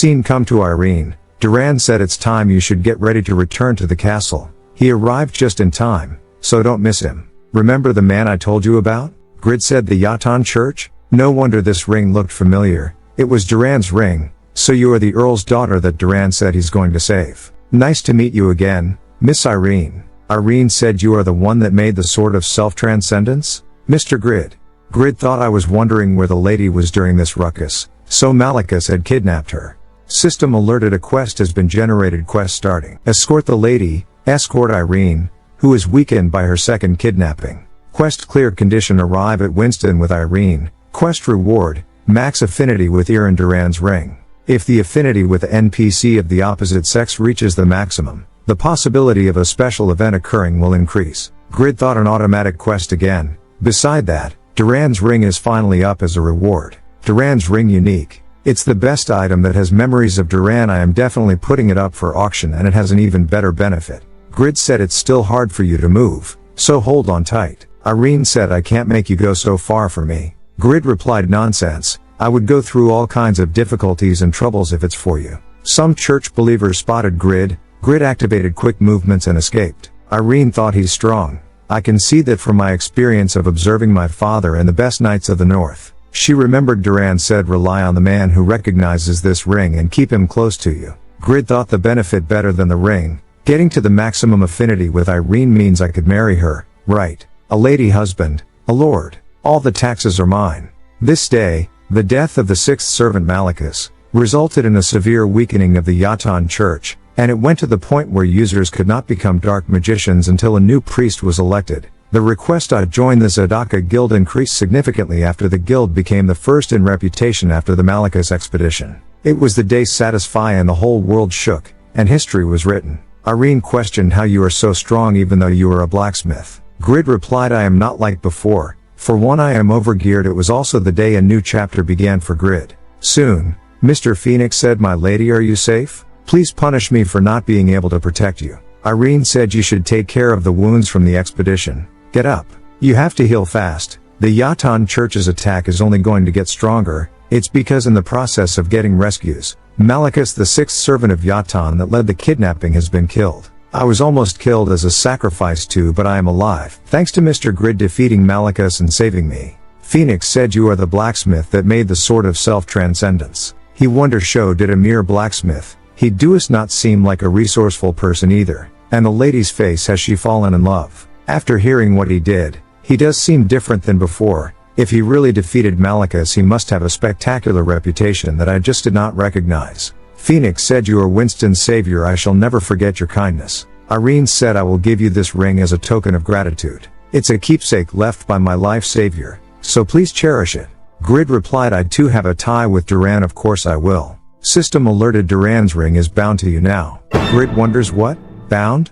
Scene come to Irene. Duran said it's time you should get ready to return to the castle. He arrived just in time, so don't miss him. Remember the man I told you about? Grid said the Yatan church? No wonder this ring looked familiar. It was Duran's ring. So you are the Earl's daughter that Duran said he's going to save. Nice to meet you again, Miss Irene. Irene said you are the one that made the sword of self-transcendence? Mr. Grid. Grid thought I was wondering where the lady was during this ruckus, so Malachus had kidnapped her. System alerted a quest has been generated. Quest starting. Escort the lady, escort Irene, who is weakened by her second kidnapping. Quest clear condition arrive at Winston with Irene. Quest reward, max affinity with Erin Duran's ring. If the affinity with the NPC of the opposite sex reaches the maximum, the possibility of a special event occurring will increase. Grid thought an automatic quest again. Beside that, Duran's ring is finally up as a reward. Duran's ring unique. It's the best item that has memories of Duran. I am definitely putting it up for auction and it has an even better benefit. Grid said it's still hard for you to move, so hold on tight. Irene said I can't make you go so far for me. Grid replied nonsense. I would go through all kinds of difficulties and troubles if it's for you. Some church believers spotted Grid. Grid activated quick movements and escaped. Irene thought he's strong. I can see that from my experience of observing my father and the best knights of the north. She remembered Duran said rely on the man who recognizes this ring and keep him close to you. Grid thought the benefit better than the ring. Getting to the maximum affinity with Irene means I could marry her, right? A lady husband, a lord. All the taxes are mine. This day, the death of the sixth servant Malachus resulted in a severe weakening of the Yatan church, and it went to the point where users could not become dark magicians until a new priest was elected. The request to join the Zadaka guild increased significantly after the guild became the first in reputation after the Malachus expedition. It was the day satisfy and the whole world shook, and history was written. Irene questioned how you are so strong even though you are a blacksmith. Grid replied I am not like before. For one I am overgeared. It was also the day a new chapter began for Grid. Soon, Mr. Phoenix said my lady are you safe? Please punish me for not being able to protect you. Irene said you should take care of the wounds from the expedition. Get up. You have to heal fast. The Yatan church's attack is only going to get stronger. It's because in the process of getting rescues, Malachus the sixth servant of Yatan that led the kidnapping has been killed. I was almost killed as a sacrifice too, but I am alive, thanks to Mr. Grid defeating Malachus and saving me. Phoenix said you are the blacksmith that made the sword of self-transcendence. He wonder show did a mere blacksmith. He does not seem like a resourceful person either. And the lady's face has she fallen in love. After hearing what he did, he does seem different than before. If he really defeated Malachus he must have a spectacular reputation that I just did not recognize. Phoenix said you are Winston's savior. I shall never forget your kindness. Irene said I will give you this ring as a token of gratitude. It's a keepsake left by my life savior, so please cherish it. Grid replied I too have a tie with Duran. Of course I will. System alerted Duran's ring is bound to you now. Grid wonders what? Bound?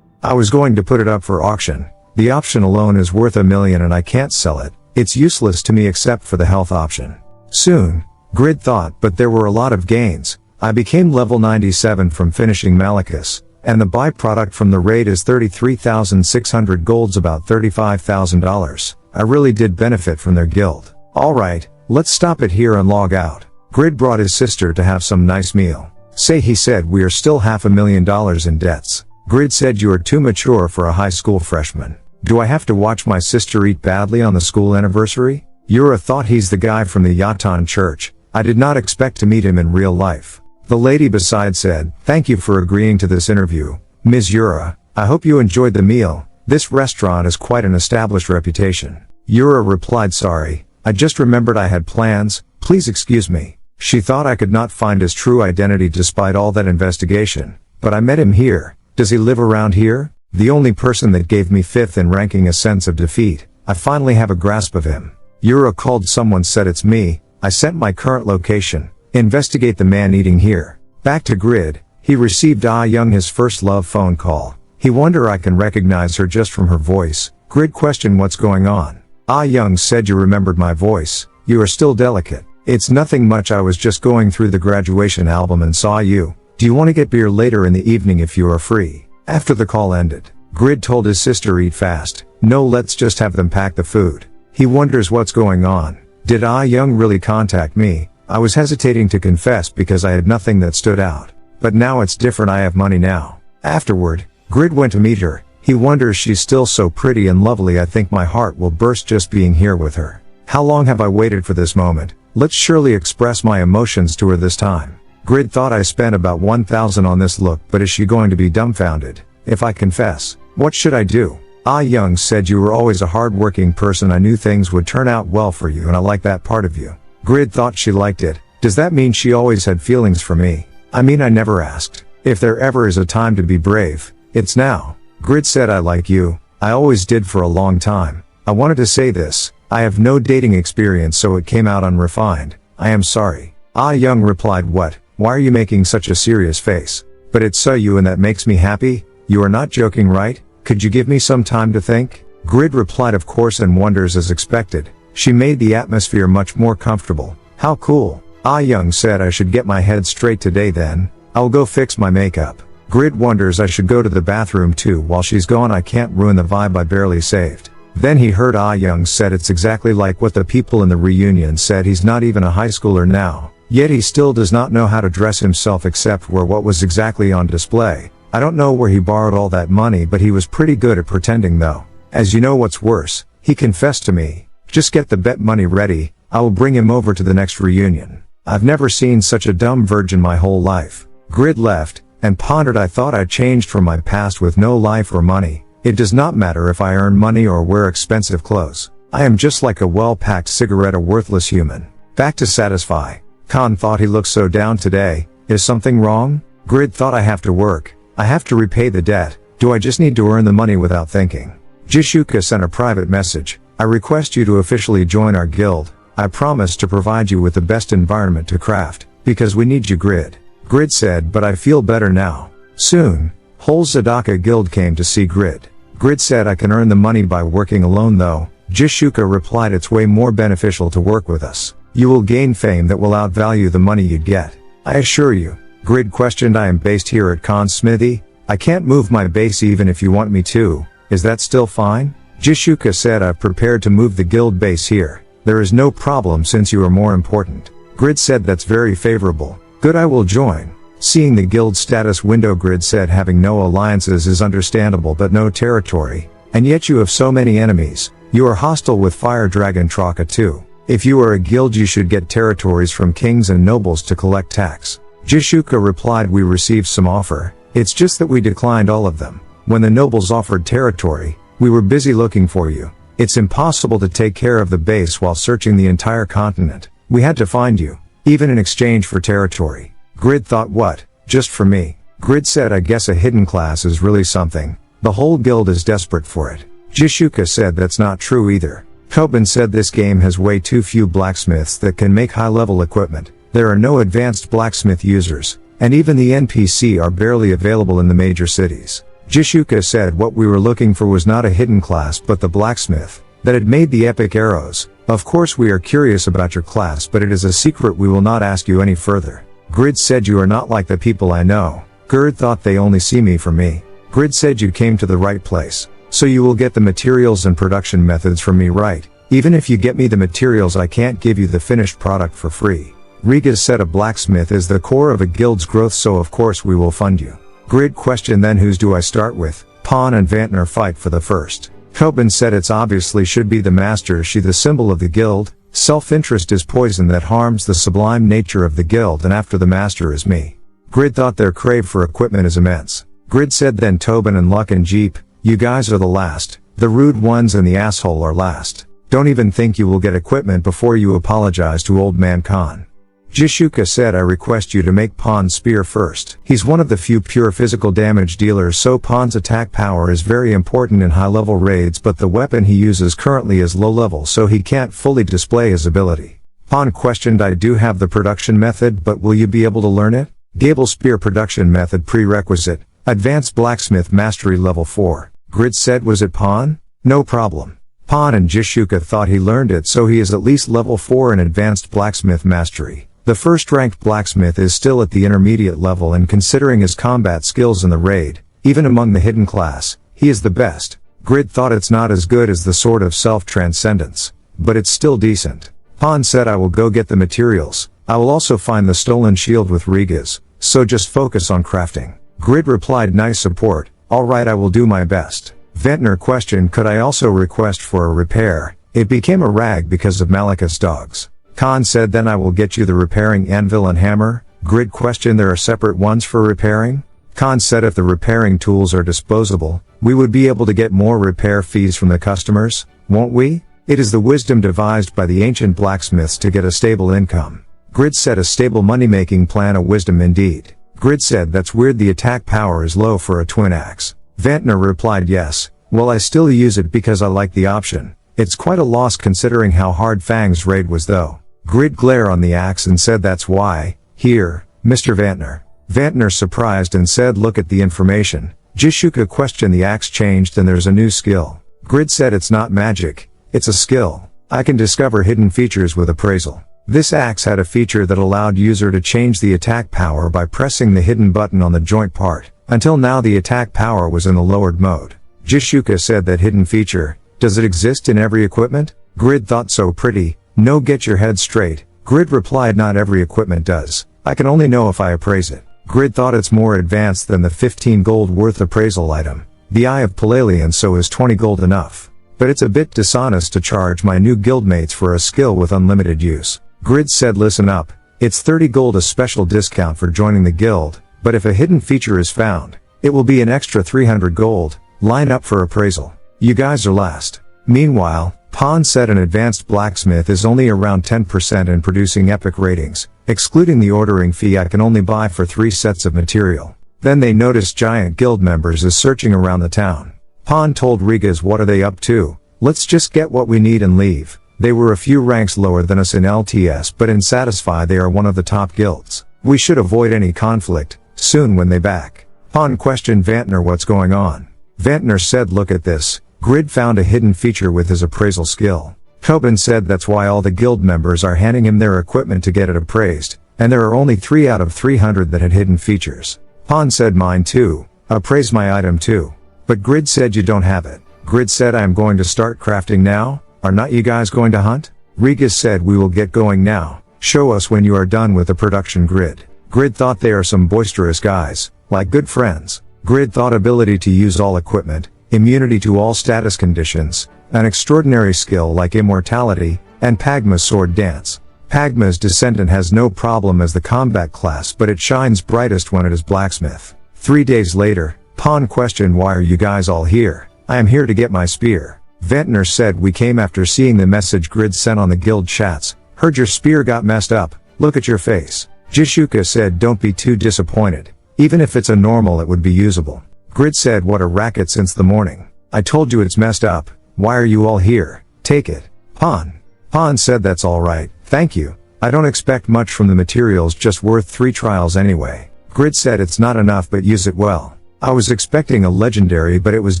I was going to put it up for auction. The option alone is worth $1 million and I can't sell it. It's useless to me except for the health option. Soon, Grid thought, but there were a lot of gains. I became level 97 from finishing Malachus, and the byproduct from the raid is 33,600 golds, about $35,000. I really did benefit from their guild. Alright, let's stop it here and log out. Grid brought his sister to have some nice meal. Say he said we are still $500,000 in debts. Grid said you are too mature for a high school freshman. Do I have to watch my sister eat badly on the school anniversary? Yura thought he's the guy from the Yatan church. I did not expect to meet him in real life. The lady beside said, thank you for agreeing to this interview, Ms. Yura. I hope you enjoyed the meal. This restaurant has quite an established reputation. Yura replied sorry, I just remembered I had plans, please excuse me. She thought I could not find his true identity despite all that investigation, but I met him here. Does he live around here? The only person that gave me fifth in ranking a sense of defeat. I finally have a grasp of him. Yura called someone said it's me. I sent my current location. Investigate the man eating here. Back to Grid. He received Ah Young his first love phone call. He wonder I can recognize her just from her voice. Grid questioned what's going on. Ah Young said you remembered my voice. You are still delicate. It's nothing much. I was just going through the graduation album and saw you. Do you want to get beer later in the evening if you are free? After the call ended, Grid told his sister eat fast. No, let's just have them pack the food. He wonders what's going on. Did Ah Young really contact me? I was hesitating to confess because I had nothing that stood out. But now it's different, I have money now. Afterward, Grid went to meet her. He wonders she's still so pretty and lovely. I think my heart will burst just being here with her. How long have I waited for this moment? Let's surely express my emotions to her this time. Grid thought I spent about 1,000 on this look, but is she going to be dumbfounded if I confess? What should I do? Ah Young said you were always a hard-working person. I knew things would turn out well for you and I like that part of you. Grid thought she liked it. Does that mean she always had feelings for me? I mean, I never asked. If there ever is a time to be brave, it's now. Grid said I like you. I always did for a long time. I wanted to say this. I have no dating experience so it came out unrefined. I am sorry. Ah Young replied, what? Why are you making such a serious face? But it's so you and that makes me happy. You are not joking, right? Could you give me some time to think? Grid replied of course and wonders as expected. She made the atmosphere much more comfortable. How cool. Ah Young said I should get my head straight today then. I'll go fix my makeup. Grid wonders I should go to the bathroom too. While she's gone I can't ruin the vibe I barely saved. Then he heard Ah Young said it's exactly like what the people in the reunion said. He's not even a high schooler now. Yet he still does not know how to dress himself except wear what was exactly on display. I don't know where he borrowed all that money, but he was pretty good at pretending though. As you know what's worse, he confessed to me. Just get the bet money ready, I will bring him over to the next reunion. I've never seen such a dumb virgin my whole life. Grid left, and pondered. I thought I changed from my past with no life or money. It does not matter if I earn money or wear expensive clothes. I am just like a well-packed cigarette, a worthless human. Back to satisfy. Khan thought he looked so down today. Is something wrong? Grid thought I have to work. I have to repay the debt. Do I just need to earn the money without thinking? Jishuka sent a private message. I request you to officially join our guild. I promise to provide you with the best environment to craft, because we need you. Grid. Grid said, but I feel better now. Soon, whole Zadaka guild came to see Grid. Grid said I can earn the money by working alone though. Jishuka replied it's way more beneficial to work with us. You will gain fame that will outvalue the money you'd get. I assure you. Grid questioned. I am based here at Khan's smithy. I can't move my base even if you want me to. Is that still fine? Jishuka said I've prepared to move the guild base here. There is no problem since you are more important. Grid said that's very favorable. Good, I will join. Seeing the guild status window, Grid said having no alliances is understandable but no territory. And yet you have so many enemies. You are hostile with Fire Dragon Traka too. If you are a guild you should get territories from kings and nobles to collect tax. Jishuka replied we received some offer. It's just that we declined all of them. When the nobles offered territory, we were busy looking for you. It's impossible to take care of the base while searching the entire continent. We had to find you, even in exchange for territory. Grid thought what? Just for me? Grid said I guess a hidden class is really something. The whole guild is desperate for it. Jishuka said that's not true either. Tobin said this game has way too few blacksmiths that can make high-level equipment. There are no advanced blacksmith users, and even the NPC are barely available in the major cities. Jishuka said what we were looking for was not a hidden class but the blacksmith that had made the epic arrows. Of course we are curious about your class, but it is a secret. We will not ask you any further. Grid said you are not like the people I know. Grid thought they only see me for me. Grid said you came to the right place. So you will get the materials and production methods from me, right? Even if you get me the materials I can't give you the finished product for free. Riga said a blacksmith is the core of a guild's growth, so of course we will fund you. Grid questioned then whose do I start with? Pawn and Vantner fight for the first. Tobin said it's obviously should be the master, she the symbol of the guild. Self-interest is poison that harms the sublime nature of the guild, and after the master is me. Grid thought their crave for equipment is immense. Grid said then Tobin and Luck and Jeep, you guys are the last. The rude ones and the asshole are last. Don't even think you will get equipment before you apologize to old man Khan. Jishuka said I request you to make Pawn's spear first. He's one of the few pure physical damage dealers, so Pawn's attack power is very important in high-level raids, but the weapon he uses currently is low-level, so he can't fully display his ability. Pawn questioned I do have the production method, but will you be able to learn it? Gable spear production method prerequisite. Advanced blacksmith mastery level 4. Grid said was it Pawn? No problem. Pawn and Jishuka thought he learned it, so he is at least level 4 in advanced blacksmith mastery. The first ranked blacksmith is still at the intermediate level, and considering his combat skills in the raid, even among the hidden class, he is the best. Grid thought it's not as good as the Sword of Self-Transcendence, but it's still decent. Pawn said I will go get the materials. I will also find the stolen shield with Riga's, so just focus on crafting. Grid replied, nice support, alright, I will do my best. Ventnor questioned, could I also request for a repair? It became a rag because of Malika's dogs. Khan said, then I will get you the repairing anvil and hammer. Grid questioned, there are separate ones for repairing? Khan said, if the repairing tools are disposable, we would be able to get more repair fees from the customers, won't we? It is the wisdom devised by the ancient blacksmiths to get a stable income. Grid said, a stable money-making plan, a wisdom indeed. Grid said, that's weird, the attack power is low for a twin axe. Ventnor replied, yes, well I still use it because I like the option. It's quite a loss considering how hard Fang's raid was though. Grid glared on the axe and said, that's why. Here, Mr. Ventnor. Ventnor surprised and said, look at the information. Jishuka questioned, the axe changed and there's a new skill. Grid said, it's not magic, it's a skill. I can discover hidden features with appraisal. This axe had a feature that allowed user to change the attack power by pressing the hidden button on the joint part. Until now the attack power was in the lowered mode. Jishuka said, that hidden feature, does it exist in every equipment? Grid thought, so pretty. No, get your head straight. Grid replied, not every equipment does. I can only know if I appraise it. Grid thought, it's more advanced than the 15 gold worth appraisal item. The Eye of Palalian, so is 20 gold enough. But it's a bit dishonest to charge my new guildmates for a skill with unlimited use. Grid said, listen up. It's 30 gold, a special discount for joining the guild, but if a hidden feature is found, it will be an extra 300 gold. Line up for appraisal. You guys are last. Meanwhile, Pon said an advanced blacksmith is only around 10% in producing epic ratings. Excluding the ordering fee, I can only buy for 3 sets of material. Then they noticed giant guild members is searching around the town. Pon told Rigas, what are they up to? Let's just get what we need and leave. They were a few ranks lower than us in LTS, but in Satisfy they are one of the top guilds. We should avoid any conflict, soon when they back. Pon questioned Ventnor, what's going on? Ventnor said, look at this. Grid found a hidden feature with his appraisal skill. Tobin said that's why all the guild members are handing him their equipment to get it appraised, and there are only 3 out of 300 that had hidden features. Pon said, mine too. Appraise my item too. But Grid said, you don't have it. Grid said, I am going to start crafting now. Are not you guys going to hunt? Rigas said, we will get going now. Show us when you are done with the production. Grid. Grid thought they are some boisterous guys, like good friends. Grid thought ability to use all equipment, immunity to all status conditions, an extraordinary skill like immortality, and Pagma's sword dance. Pagma's descendant has no problem as the combat class, but it shines brightest when it is blacksmith. 3 days later, Pon questioned, why are you guys all here? I am here to get my spear. Ventnor said, we came after seeing the message Grid sent on the guild chats. Heard your spear got messed up. Look at your face. Jishuka said, don't be too disappointed. Even if it's a normal, it would be usable. Grid said, what a racket since the morning. I told you it's messed up. Why are you all here? Take it. Pon said, that's alright, thank you. I don't expect much from the materials, just worth 3 trials anyway. Grid said, it's not enough, but use it well. I was expecting a legendary, but it was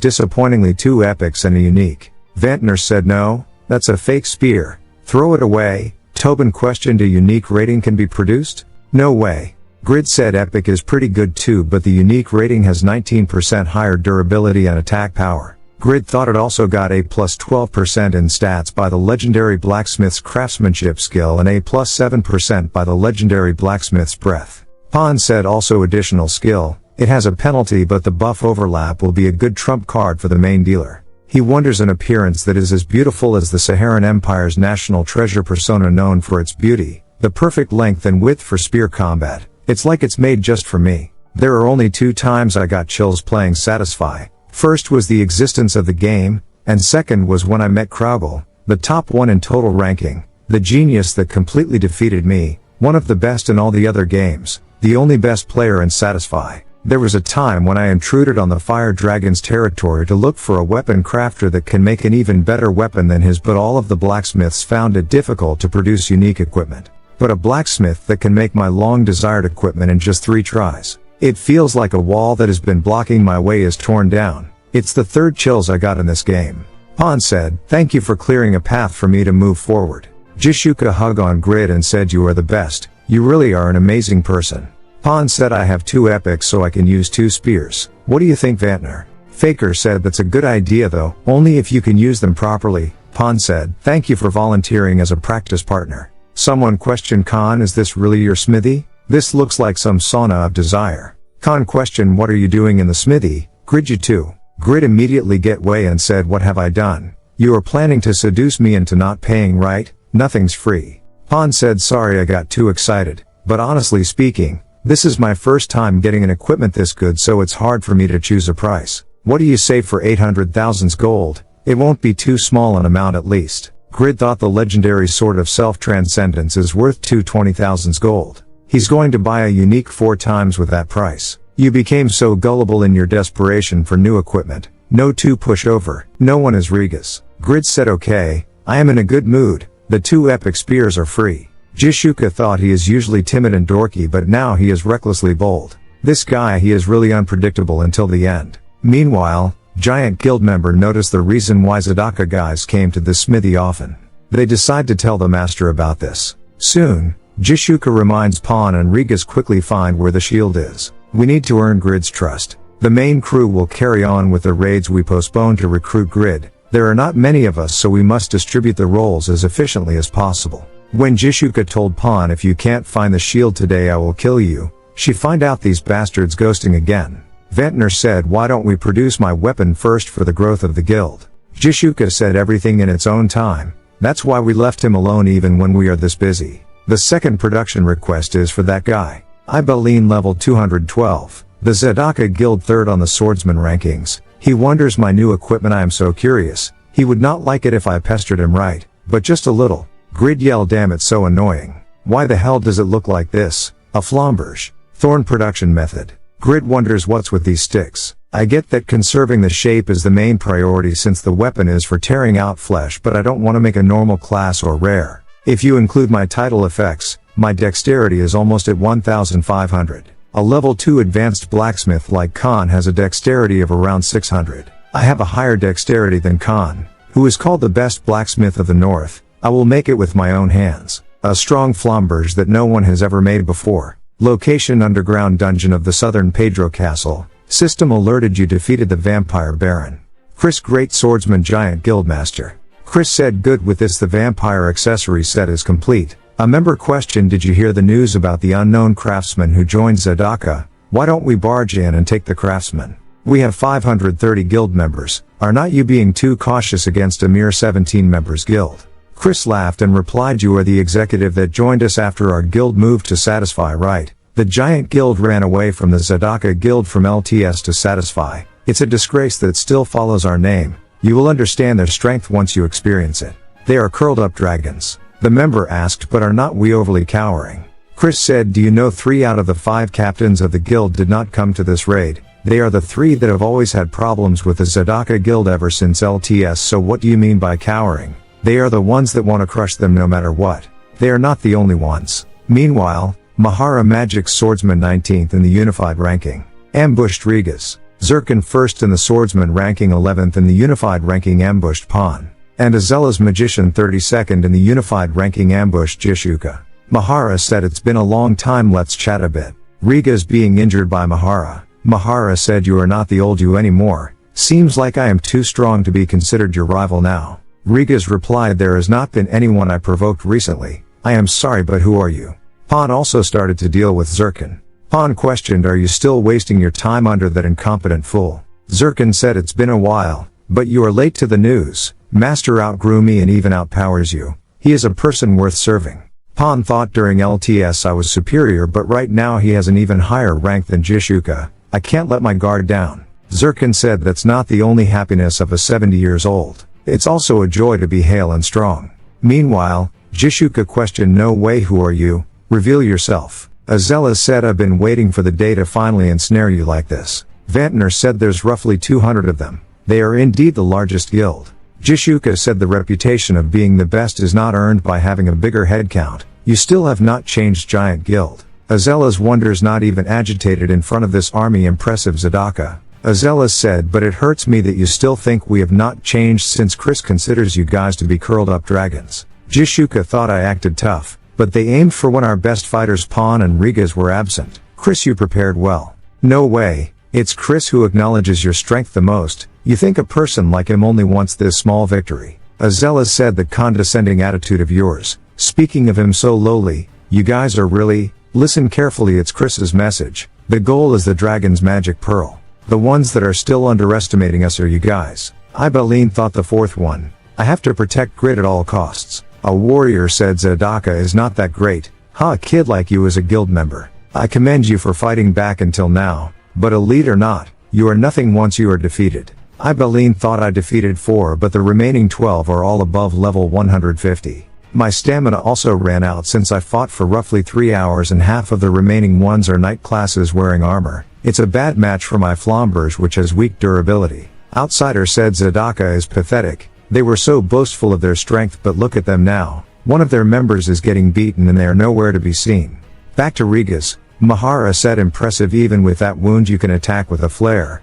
disappointingly 2 epics and a unique. Ventnor said, no, that's a fake spear. Throw it away. Tobin questioned, a unique rating can be produced? No way. Grid said, epic is pretty good too, but the unique rating has 19% higher durability and attack power. Grid thought it also got a plus 12% in stats by the legendary blacksmith's craftsmanship skill and a plus 7% by the legendary blacksmith's breath. Pon said, also additional skill. It has a penalty, but the buff overlap will be a good trump card for the main dealer. He wonders an appearance that is as beautiful as the Saharan Empire's national treasure persona, known for its beauty, the perfect length and width for spear combat. It's like it's made just for me. There are only 2 times I got chills playing Satisfy. First was the existence of the game, and second was when I met Kraugel, the top 1 in total ranking, the genius that completely defeated me, one of the best in all the other games, the only best player in Satisfy. There was a time when I intruded on the Fire Dragon's territory to look for a weapon crafter that can make an even better weapon than his, but all of the blacksmiths found it difficult to produce unique equipment. But a blacksmith that can make my long-desired equipment in just 3 tries. It feels like a wall that has been blocking my way is torn down. It's the 3rd chills I got in this game. Pon said, thank you for clearing a path for me to move forward. Jishuka hugged on Grid and said, you are the best. You really are an amazing person. Pon said, I have 2 epics so I can use 2 spears. What do you think, Ventnor? Faker said, that's a good idea though, only if you can use them properly. Pon said, thank you for volunteering as a practice partner. Someone questioned Khan, is this really your smithy? This looks like some sauna of desire. Khan questioned, what are you doing in the smithy? Grid, you too. Grid immediately get way and said, what have I done? You are planning to seduce me into not paying, right? Nothing's free. Pan said, sorry I got too excited, but honestly speaking, this is my first time getting an equipment this good, so it's hard for me to choose a price. What do you say for 800,000 gold? It won't be too small an amount at least. Grid thought the legendary sword of self-transcendence is worth 220,000 gold. He's going to buy a unique 4 times with that price. You became so gullible in your desperation for new equipment. No to push over. No one is Rigas. Grid said, okay, I am in a good mood. The 2 epic spears are free. Jishuka thought he is usually timid and dorky, but now he is recklessly bold. This guy, he is really unpredictable until the end. Meanwhile, Giant Guild member noticed the reason why Zadaka guys came to this smithy often. They decide to tell the master about this. Soon, Jishuka reminds Pawn and Rigas quickly find where the shield is. We need to earn Grid's trust. The main crew will carry on with the raids we postponed to recruit Grid. There are not many of us, so we must distribute the roles as efficiently as possible. When Jishuka told Pawn, if you can't find the shield today I will kill you, she find out these bastards ghosting again. Ventnor said, why don't we produce my weapon first for the growth of the guild? Jishuka said, everything in its own time. That's why we left him alone even when we are this busy. The second production request is for that guy. Ibeline level 212. The Zadaka guild third on the swordsman rankings. He wonders my new equipment, I am so curious. He would not like it if I pestered him, right? But just a little. Grid yelled, damn, it's so annoying. Why the hell does it look like this? A flamberge. Thorn production method. Grid wonders what's with these sticks. I get that conserving the shape is the main priority since the weapon is for tearing out flesh, but I don't want to make a normal class or rare. If you include my title effects, my dexterity is almost at 1,500. A level 2 advanced blacksmith like Khan has a dexterity of around 600. I have a higher dexterity than Khan, who is called the best blacksmith of the north. I will make it with my own hands. A strong flamberge that no one has ever made before. Location: underground dungeon of the southern Pedro Castle. System alerted you defeated the vampire baron. Chris, great swordsman, giant guildmaster. Chris said, good, with this the vampire accessory set is complete. A member questioned, did you hear the news about the unknown craftsman who joined Zadaka? Why don't we barge in and take the craftsman? We have 530 guild members. Are not you being too cautious against a mere 17 members guild? Chris laughed and replied, you are the executive that joined us after our guild moved to Satisfy, right? The giant guild ran away from the Zadaka guild from LTS to Satisfy. It's a disgrace that still follows our name. You will understand their strength once you experience it. They are curled up dragons. The member asked, but are not we overly cowering? Chris said, do you know 3 out of the 5 captains of the guild did not come to this raid? They are the 3 that have always had problems with the Zadaka guild ever since LTS, so what do you mean by cowering? They are the ones that want to crush them no matter what. They are not the only ones. Meanwhile, Mahara Magic Swordsman 19th in the Unified ranking. Ambushed Rigas. Zirkin 1st in the Swordsman ranking, 11th in the Unified ranking, ambushed Pawn. And Azella's Magician 32nd in the Unified ranking, ambushed Jishuka. Mahara said, it's been a long time, let's chat a bit. Rigas being injured by Mahara. Mahara said, you are not the old you anymore. Seems like I am too strong to be considered your rival now. Rigas replied, there has not been anyone I provoked recently. I am sorry, but who are you? Pawn also started to deal with Zirkin. Pawn questioned, are you still wasting your time under that incompetent fool? Zirkin said, it's been a while, but you are late to the news. Master outgrew me and even outpowers you. He is a person worth serving. Pawn thought during LTS I was superior, but right now he has an even higher rank than Jishuka. I can't let my guard down. Zirkin said, that's not the only happiness of a 70 years old. It's also a joy to be hale and strong. Meanwhile, Jishuka questioned, no way, who are you? Reveal yourself. Azella said, I've been waiting for the day to finally ensnare you like this. Vantner said, there's roughly 200 of them. They are indeed the largest guild. Jishuka said, the reputation of being the best is not earned by having a bigger head count. You still have not changed giant guild. Azella's wonders, not even agitated in front of this army impressive Zadaka. Azella said, but it hurts me that you still think we have not changed since Chris considers you guys to be curled up dragons. Jishuka thought I acted tough, but they aimed for when our best fighters Pawn and Rigas were absent. Chris, you prepared well. No way. It's Chris who acknowledges your strength the most. You think a person like him only wants this small victory. Azella said, the condescending attitude of yours. Speaking of him so lowly, you guys are really, listen carefully, it's Chris's message. The goal is the dragon's magic pearl. The ones that are still underestimating us are you guys. Ibeline thought the fourth one. I have to protect Grid at all costs. A warrior said Zadaka is not that great. A kid like you is a guild member. I commend you for fighting back until now, but elite or not, you are nothing once you are defeated. Ibeline thought I defeated 4 but the remaining 12 are all above level 150. My stamina also ran out since I fought for roughly 3 hours and half of the remaining ones are knight classes wearing armor. It's a bad match for my Flambers which has weak durability. Outsider said Zadaka is pathetic. They were so boastful of their strength but look at them now. One of their members is getting beaten and they are nowhere to be seen. Back to Rigas. Mahara said impressive even with that wound you can attack with a flare.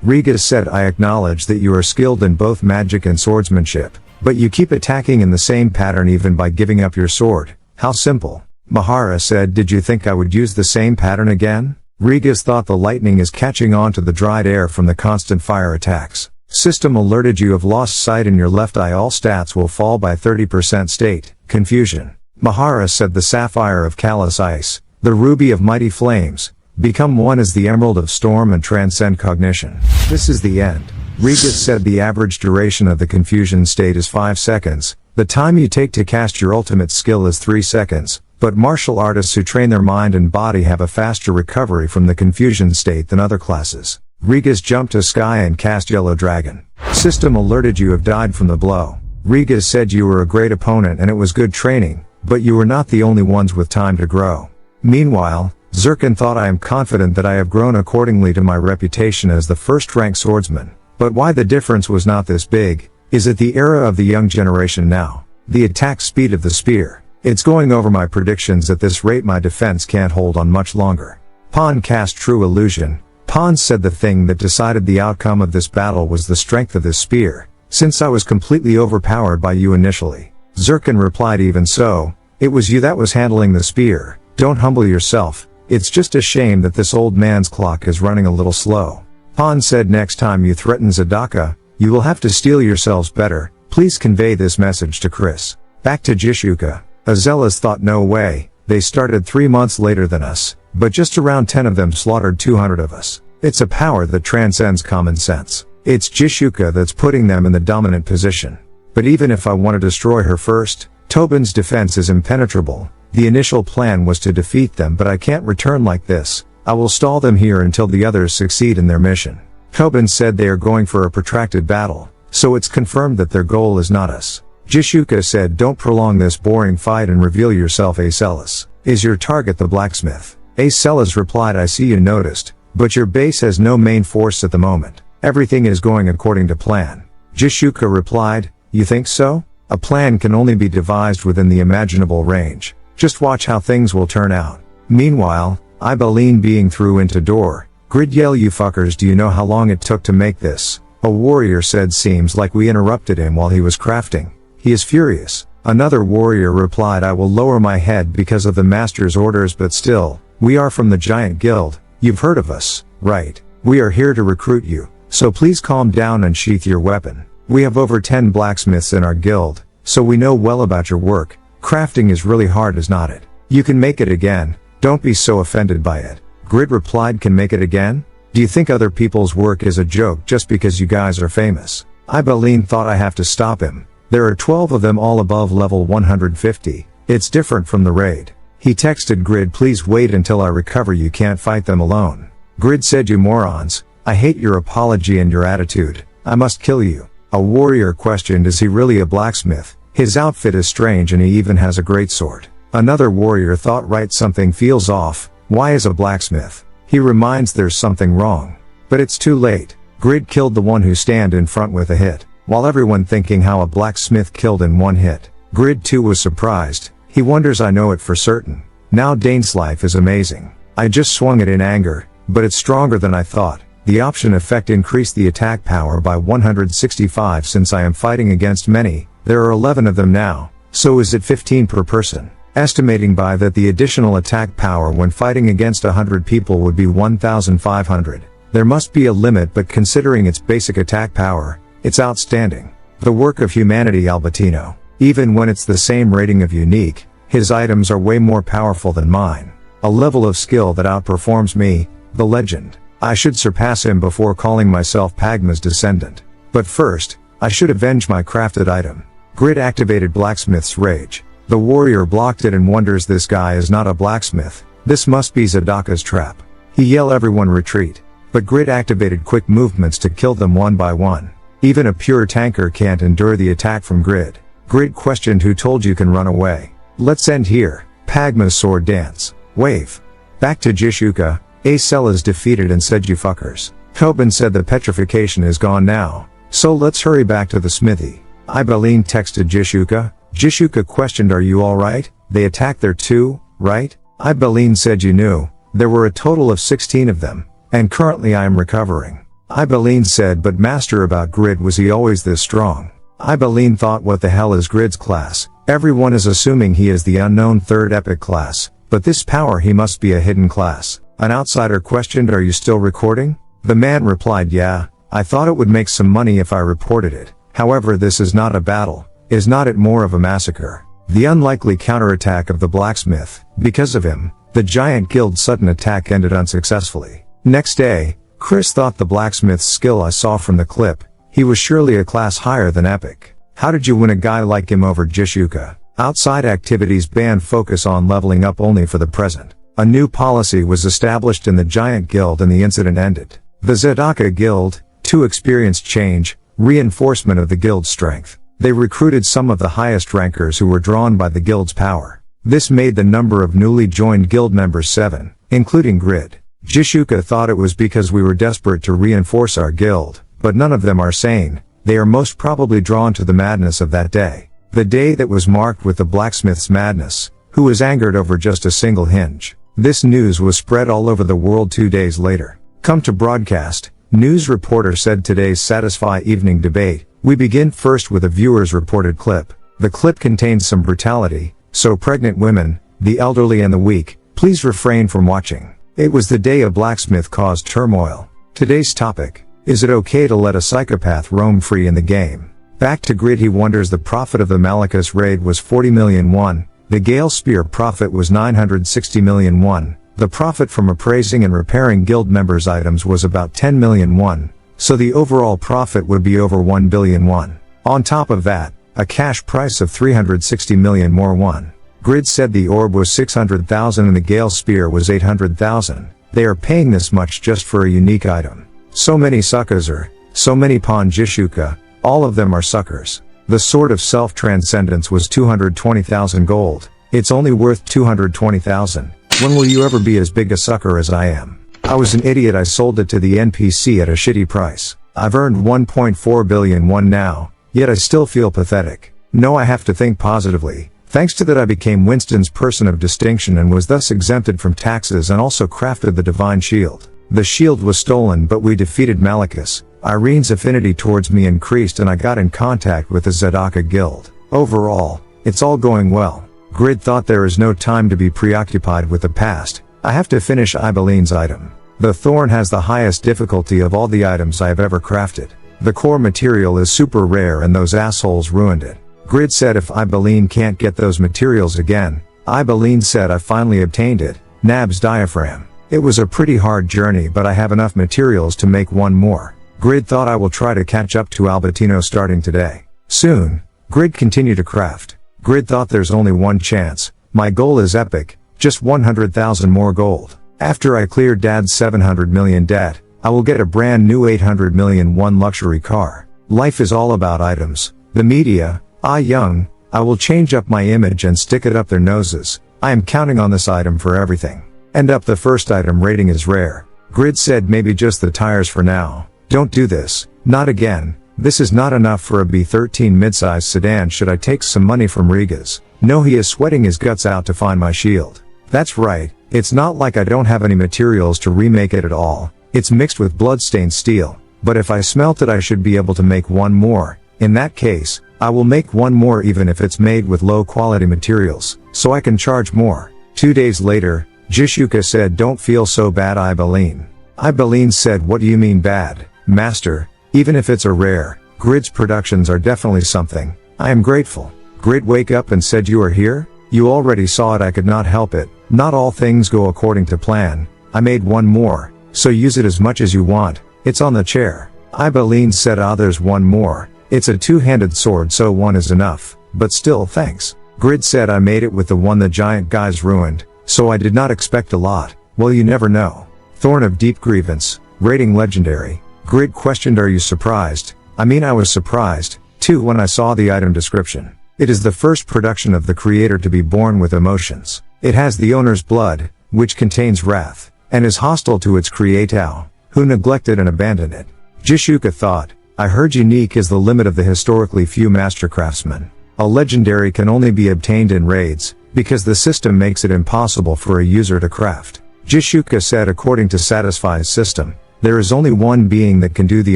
Rigas said I acknowledge that you are skilled in both magic and swordsmanship. But you keep attacking in the same pattern even by giving up your sword. How simple. Mahara said did you think I would use the same pattern again? Rigas thought the lightning is catching on to the dried air from the constant fire attacks. System alerted you have lost sight in your left eye, all stats will fall by 30% state. Confusion. Mahara said the sapphire of callous ice, the ruby of mighty flames, become one as the emerald of storm and transcend cognition. This is the end. Rigas said the average duration of the confusion state is 5 seconds, the time you take to cast your ultimate skill is 3 seconds, but martial artists who train their mind and body have a faster recovery from the confusion state than other classes. Rigas jumped to sky and cast Yellow Dragon. System alerted you have died from the blow. Rigas said you were a great opponent and it was good training, but you were not the only ones with time to grow. Meanwhile, Zirkin thought I am confident that I have grown accordingly to my reputation as the first-rank swordsman. But why the difference was not this big? Is it the era of the young generation now? The attack speed of the spear. It's going over my predictions at this rate my defense can't hold on much longer. Pon cast True Illusion. Pon said the thing that decided the outcome of this battle was the strength of this spear, since I was completely overpowered by you initially. Zirkin replied even so, it was you that was handling the spear, don't humble yourself, it's just a shame that this old man's clock is running a little slow. Pon said next time you threaten Zadaka, you will have to steel yourselves better, please convey this message to Chris. Back to Jishuka. Azelas thought no way, they started 3 months later than us, but just around 10 of them slaughtered 200 of us. It's a power that transcends common sense. It's Jishuka that's putting them in the dominant position. But even if I want to destroy her first, Tobin's defense is impenetrable. The initial plan was to defeat them but I can't return like this. I will stall them here until the others succeed in their mission. Tobin said they are going for a protracted battle, so it's confirmed that their goal is not us. Jishuka said don't prolong this boring fight and reveal yourself. Acelis. Is your target the blacksmith? Acelis replied I see you noticed, but your base has no main force at the moment. Everything is going according to plan. Jishuka replied, you think so? A plan can only be devised within the imaginable range. Just watch how things will turn out. Meanwhile, Ibeline being through into door. Grid yell you fuckers, do you know how long it took to make this? A warrior said seems like we interrupted him while he was crafting. He is furious. Another warrior replied I will lower my head because of the master's orders but still, we are from the giant guild, you've heard of us, right? We are here to recruit you, so please calm down and sheath your weapon. We have over 10 blacksmiths in our guild, so we know well about your work. Crafting is really hard, is not it? You can make it again, don't be so offended by it. Grid replied can make it again? Do you think other people's work is a joke just because you guys are famous? Ibeline thought I have to stop him. There are 12 of them all above level 150, it's different from the raid. He texted Grid please wait until I recover, you can't fight them alone. Grid said you morons, I hate your apology and your attitude, I must kill you. A warrior questioned is he really a blacksmith? His outfit is strange and he even has a greatsword. Another warrior thought right something feels off, why is a blacksmith? He reminds there's something wrong. But it's too late. Grid killed the one who stand in front with a hit, while everyone thinking how a blacksmith killed in one hit. Grid too was surprised, he wonders I know it for certain. Now Dane's life is amazing. I just swung it in anger, but it's stronger than I thought. The option effect increased the attack power by 165 since I am fighting against many, there are 11 of them now, so is it 15 per person. Estimating by that the additional attack power when fighting against 100 people would be 1,500. There must be a limit but considering its basic attack power, it's outstanding. The work of humanity Albertino. Even when it's the same rating of unique, his items are way more powerful than mine. A level of skill that outperforms me, the legend. I should surpass him before calling myself Pagma's descendant. But first, I should avenge my crafted item. Grid activated Blacksmith's rage. The warrior blocked it and wonders this guy is not a blacksmith. This must be Zadaka's trap. He yell everyone retreat. But Grid activated quick movements to kill them one by one. Even a pure tanker can't endure the attack from Grid. Grid questioned who told you can run away. Let's end here. Pagma's sword dance. Wave. Back to Jishuka. Acel is defeated and said you fuckers. Tobin said the petrification is gone now. So let's hurry back to the smithy. Ibeline texted Jishuka. Jishuka questioned are you alright? They attacked there too, right? Ibeline said you knew. There were a total of 16 of them. And currently I am recovering. Ibeline said but master about Grid was he always this strong? Ibeline thought what the hell is Grid's class? Everyone is assuming he is the unknown third epic class. But this power he must be a hidden class. An outsider questioned are you still recording? The man replied yeah, I thought it would make some money if I reported it. However this is not a battle. Is not it more of a massacre? The unlikely counterattack of the blacksmith. Because of him, the giant guild's sudden attack ended unsuccessfully. Next day, Chris thought the blacksmith's skill I saw from the clip. He was surely a class higher than epic. How did you win a guy like him over Jishuka? Outside activities banned focus on leveling up only for the present. A new policy was established in the giant guild and the incident ended. The Zadaka guild, 2 experience change, reinforcement of the guild's strength. They recruited some of the highest rankers who were drawn by the guild's power. This made the number of newly joined guild members 7, including Grid. Jishuka thought it was because we were desperate to reinforce our guild, but none of them are sane. They are most probably drawn to the madness of that day. The day that was marked with the blacksmith's madness, who was angered over just a single hinge. This news was spread all over the world 2 days later. Come to broadcast, news reporter said today's Satisfy evening debate. We begin first with a viewer's reported clip. The clip contains some brutality, so pregnant women, the elderly and the weak, please refrain from watching. It was the day a blacksmith caused turmoil. Today's topic, is it okay to let a psychopath roam free in the game? Back to Grid he wonders the profit of the Malachus raid was 40 million won, the Gale Spear profit was 960 million won, the profit from appraising and repairing guild members' items was about 10 million won, so the overall profit would be over 1 billion won. On top of that, a cash price of 360 million more won. Grid said the orb was 600,000 and the Gale Spear was 800,000. They are paying this much just for a unique item. So many suckers are, so many pawn Jishuka, all of them are suckers. The Sword of Self-Transcendence was 220,000 gold. It's only worth 220,000. When will you ever be as big a sucker as I am? I was an idiot, I sold it to the NPC at a shitty price. I've earned 1.4 billion won now, yet I still feel pathetic. No, I have to think positively. Thanks to that I became Winston's person of distinction and was thus exempted from taxes and also crafted the divine shield. The shield was stolen but we defeated Malachus. Irene's affinity towards me increased and I got in contact with the Zadaka guild. Overall, it's all going well. Grid thought there is no time to be preoccupied with the past. I have to finish Ibeline's item. The thorn has the highest difficulty of all the items I have ever crafted. The core material is super rare and those assholes ruined it. Grid said if Ibeline can't get those materials again. Ibeline said I finally obtained it, Nab's diaphragm. It was a pretty hard journey but I have enough materials to make one more. Grid thought I will try to catch up to Albertino starting today. Soon, Grid continued to craft. Grid thought there's only one chance. My goal is epic, just 100,000 more gold. After I clear Dad's 700 million debt, I will get a brand new 800 million won luxury car. Life is all about items. The media, young, I will change up my image and stick it up their noses. I am counting on this item for everything. End up the first item rating is rare. Grid said maybe just the tires for now. Don't do this, not again. This is not enough for a B13 midsize sedan. Should I take some money from Riga's? No, he is sweating his guts out to find my shield. That's right, it's not like I don't have any materials to remake it at all. It's mixed with bloodstained steel. But if I smelt it I should be able to make one more. In that case, I will make one more even if it's made with low quality materials, so I can charge more. 2 days later, Jishuka said don't feel so bad Ibeline. Ibeline said what do you mean bad, master? Even if it's a rare, Grid's productions are definitely something. I am grateful. Grid wake up and said you are here? You already saw it, I could not help it. Not all things go according to plan. I made one more, so use it as much as you want. It's on the chair. Ibeline said there's one more. It's a two-handed sword so one is enough. But still thanks. Grid said I made it with the one the giant guys ruined, so I did not expect a lot. Well, you never know. Thorn of Deep Grievance, rating legendary. Grid questioned, are you surprised? I mean, I was surprised, too, when I saw the item description. It is the first production of the creator to be born with emotions. It has the owner's blood, which contains wrath, and is hostile to its creator, who neglected and abandoned it. Jishuka thought, I heard unique is the limit of the historically few master craftsmen. A legendary can only be obtained in raids, because the system makes it impossible for a user to craft. Jishuka said according to Satisfy's system, there is only one being that can do the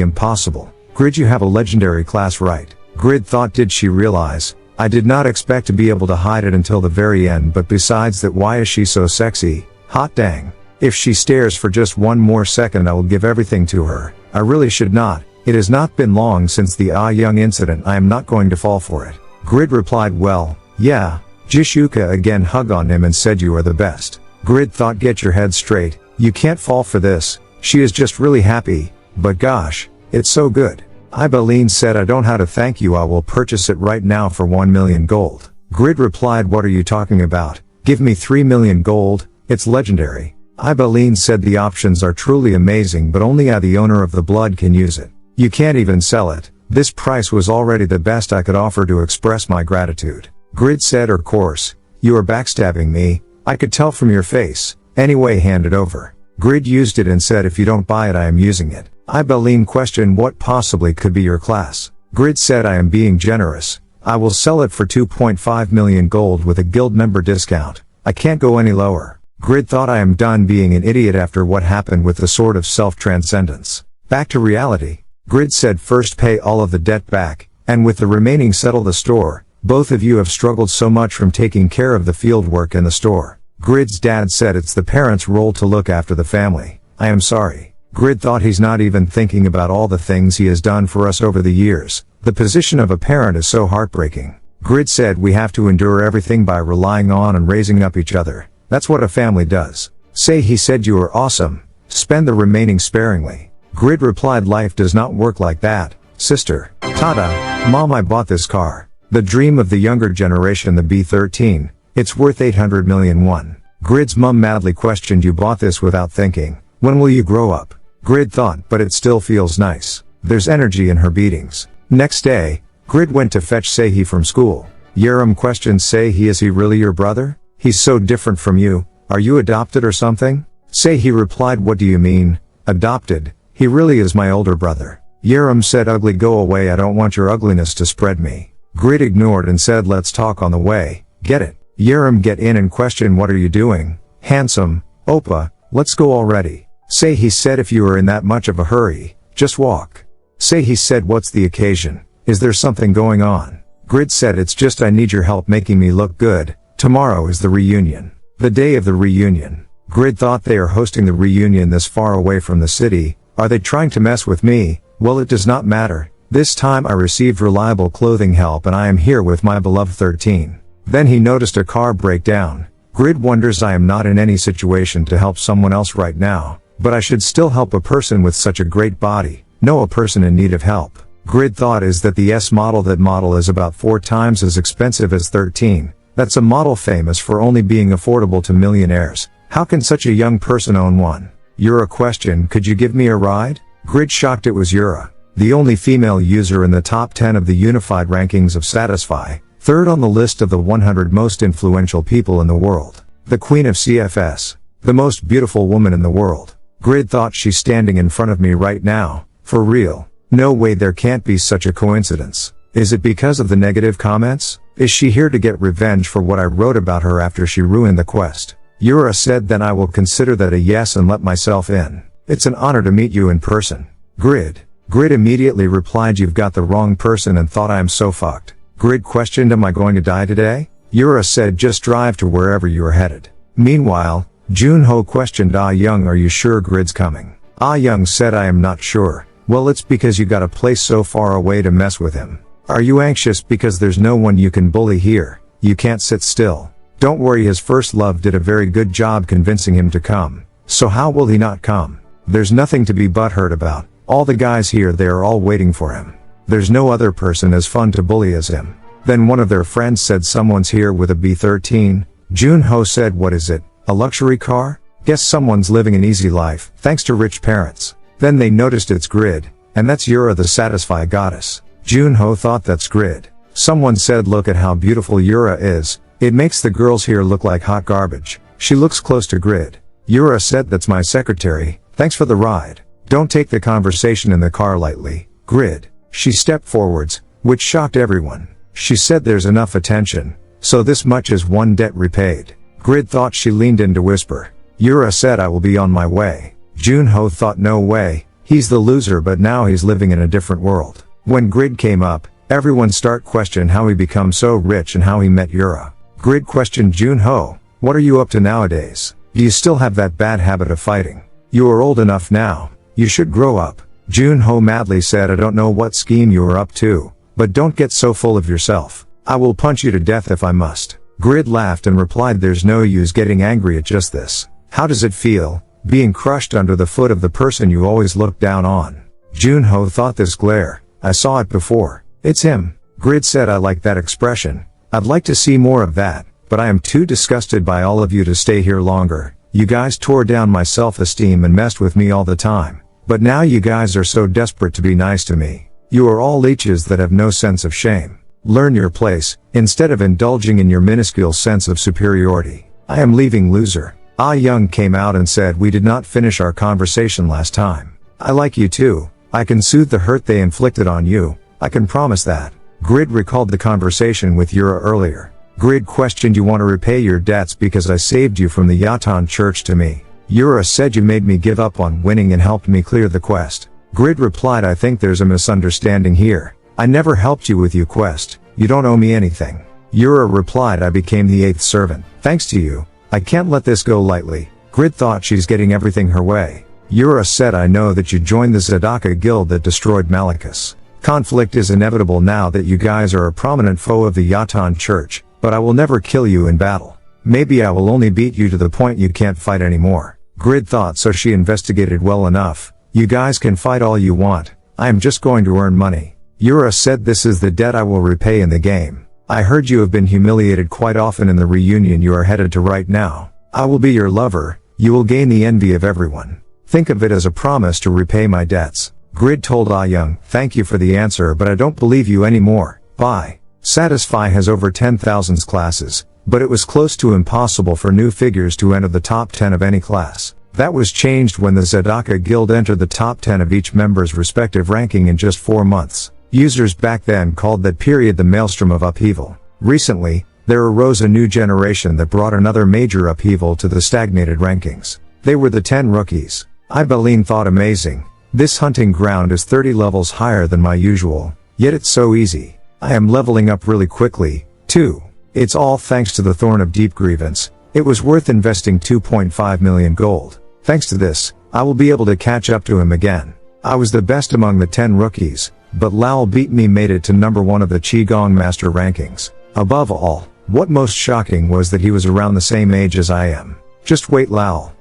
impossible. Grid, you have a legendary class, right? Grid thought, did she realize? I did not expect to be able to hide it until the very end, but besides that, why is she so sexy? Hot dang. If she stares for just one more second, I will give everything to her. I really should not. It has not been long since the Young incident. I am not going to fall for it. Grid replied, well, yeah. Jishuka again hugged on him and said, you are the best. Grid thought, get your head straight. You can't fall for this. She is just really happy. But gosh, it's so good. Ibeline said, I don't know how to thank you. I will purchase it right now for 1 million gold. Grid replied, what are you talking about? Give me 3 million gold. It's legendary. Ibeline said, the options are truly amazing, but only I, the owner of the blood, can use it. You can't even sell it. This price was already the best I could offer to express my gratitude. Grid said, of course. You are backstabbing me. I could tell from your face. Anyway, hand it over. Grid used it and said, if you don't buy it, I am using it. Ibeline questioned, what possibly could be your class? Grid said, I am being generous. I will sell it for 2.5 million gold with a guild member discount. I can't go any lower. Grid thought, I am done being an idiot after what happened with the sword of self-transcendence. Back to reality. Grid said, first pay all of the debt back, and with the remaining settle the store. Both of you have struggled so much from taking care of the field work in the store. Grid's dad said, it's the parents' role to look after the family. I am sorry. Grid thought, he's not even thinking about all the things he has done for us over the years. The position of a parent is so heartbreaking. Grid said, we have to endure everything by relying on and raising up each other. That's what a family does. He said, you are awesome. Spend the remaining sparingly. Grid replied, life does not work like that, sister. Tada, mom, I bought this car. The dream of the younger generation, the B13. It's worth 800 million won. Grid's mum madly questioned, you bought this without thinking. When will you grow up? Grid thought, but it still feels nice. There's energy in her beatings. Next day, Grid went to fetch Seihi from school. Yerim questioned Seihi, is he really your brother? He's so different from you. Are you adopted or something? Seihi replied, what do you mean? Adopted? He really is my older brother. Yerim said, ugly, go away, I don't want your ugliness to spread me. Grid ignored and said, let's talk on the way. Get it? Yerim get in and questioned, what are you doing? Handsome. Oppa, let's go already. Seihi said, if you are in that much of a hurry, just walk. Seihi said, what's the occasion? Is there something going on? Grid said, it's just I need your help making me look good. Tomorrow is the reunion. The day of the reunion. Grid thought, they are hosting the reunion this far away from the city. Are they trying to mess with me? Well, it does not matter. This time I received reliable clothing help and I am here with my beloved 13. Then he noticed a car break down. Grid wonders, I am not in any situation to help someone else right now, but I should still help a person with such a great body. No, a person in need of help. Grid thought, is that the S model? That model is about 4 times as expensive as 13. That's a model famous for only being affordable to millionaires. How can such a young person own one? Yura question, could you give me a ride? Grid shocked, it was Yura, the only female user in the top 10 of the unified rankings of Satisfy, third on the list of the 100 most influential people in the world. The queen of CFS. The most beautiful woman in the world. Grid thought, she's standing in front of me right now. For real. No way, there can't be such a coincidence. Is it because of the negative comments? Is she here to get revenge for what I wrote about her after she ruined the quest? Yura said, then I will consider that a yes and let myself in. It's an honor to meet you in person. Grid immediately replied, you've got the wrong person, and thought, I am so fucked. Grid questioned, am I going to die today? Yura said, just drive to wherever you are headed. Meanwhile, Junho questioned, Young, are you sure Grid's coming? Young said, I am not sure. Well, it's because you got a place so far away to mess with him. Are you anxious because there's no one you can bully here? You can't sit still. Don't worry, his first love did a very good job convincing him to come. So how will he not come? There's nothing to be butthurt about. All the guys here, they are all waiting for him. There's no other person as fun to bully as him. Then one of their friends said, someone's here with a B13. Junho said, what is it? A luxury car? Guess someone's living an easy life, thanks to rich parents. Then they noticed it's Grid, and that's Yura the Satisfy Goddess. Junho thought that's Grid. Someone said, look at how beautiful Yura is. It makes the girls here look like hot garbage. She looks close to Grid. Yura said, that's my secretary, thanks for the ride. Don't take the conversation in the car lightly, Grid. She stepped forwards, which shocked everyone. She said, there's enough attention, so this much is one debt repaid. Grid thought she leaned in to whisper. Yura said, I will be on my way. Junho thought, no way, he's the loser, but now he's living in a different world. When Grid came up, everyone start question how he become so rich and how he met Yura. Grid questioned Junho, what are you up to nowadays? Do you still have that bad habit of fighting? You are old enough now, you should grow up. Junho madly said, I don't know what scheme you are up to, but don't get so full of yourself. I will punch you to death if I must. Grid laughed and replied, there's no use getting angry at just this. How does it feel, being crushed under the foot of the person you always look down on? Junho thought, this glare, I saw it before. It's him. Grid said, I like that expression. I'd like to see more of that, but I am too disgusted by all of you to stay here longer. You guys tore down my self-esteem and messed with me all the time. But now you guys are so desperate to be nice to me. You are all leeches that have no sense of shame. Learn your place, instead of indulging in your minuscule sense of superiority. I am leaving, loser. Ah Young came out and said, we did not finish our conversation last time. I like you too. I can soothe the hurt they inflicted on you. I can promise that. Grid recalled the conversation with Yura earlier. Grid questioned, you want to repay your debts because I saved you from the Yatan church to me. Yura said, you made me give up on winning and helped me clear the quest. Grid replied, I think there's a misunderstanding here. I never helped you with your quest. You don't owe me anything. Yura replied, I became the 8th servant. Thanks to you. I can't let this go lightly. Grid thought she's getting everything her way. Yura said, I know that you joined the Zadaka guild that destroyed Malachus. Conflict is inevitable now that you guys are a prominent foe of the Yatan church, but I will never kill you in battle. Maybe I will only beat you to the point you can't fight anymore. Grid thought, so she investigated well enough. You guys can fight all you want. I am just going to earn money. Yura said, this is the debt I will repay in the game. I heard you have been humiliated quite often in the reunion you are headed to right now. I will be your lover. You will gain the envy of everyone. Think of it as a promise to repay my debts. Grid told Ah Young, thank you for the answer, but I don't believe you anymore. Bye. Satisfy has over 10,000 classes, but it was close to impossible for new figures to enter the top 10 of any class. That was changed when the Zadaka Guild entered the top 10 of each member's respective ranking in just 4 months. Users back then called that period the maelstrom of upheaval. Recently, there arose a new generation that brought another major upheaval to the stagnated rankings. They were the 10 rookies. Ibeline thought, amazing. This hunting ground is 30 levels higher than my usual, yet it's so easy. I am leveling up really quickly, too. It's all thanks to the Thorn of Deep Grievance. It was worth investing 2.5 million gold. Thanks to this, I will be able to catch up to him again. I was the best among the 10 rookies, but Lal beat me, made it to number 1 of the Qigong Master rankings. Above all, what most shocking was that he was around the same age as I am. Just wait, Lal.